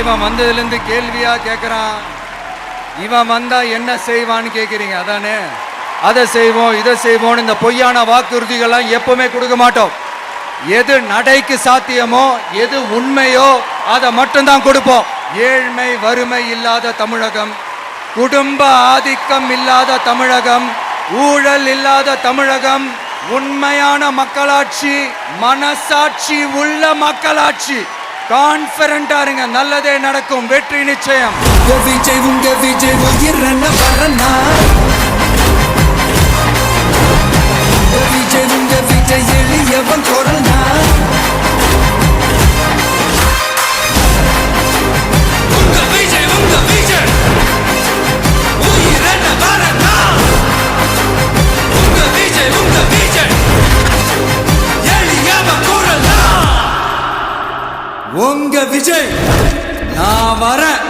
இவன் வந்ததுலேருந்து கேள்வியா கேட்குறான். இவன் வந்தா என்ன செய்வான்னு கேட்குறீங்க அதானே? அதை செய்வோம் இதை செய்வோம் இந்த பொய்யான வாக்குறுதிகள்லாம் எப்பவுமே கொடுக்க மாட்டோம். எது நடைக்கு சாத்தியமோ எது உண்மையோ அதை மட்டும்தான் கொடுப்போம். ஏழ்மை வறுமை இல்லாத தமிழகம், குடும்ப ஆதிக்கம் இல்லாத தமிழகம், ஊழல் இல்லாத தமிழகம், உண்மையான மக்களாட்சி, மனசாட்சி உள்ள மக்களாட்சி. கான்பிடண்டா இருங்க, நல்லதே நடக்கும், வெற்றி நிச்சயம். விஜய் உங்க விஜய் உயிரன வரனா, விஜய் உங்க விஜய் எளியவன் குரல்னா, உங்க விஜய் உயிரன வரனா, உங்க விஜய் எளியவன் குரல்னா, உங்க விஜய் நான் வரேன்.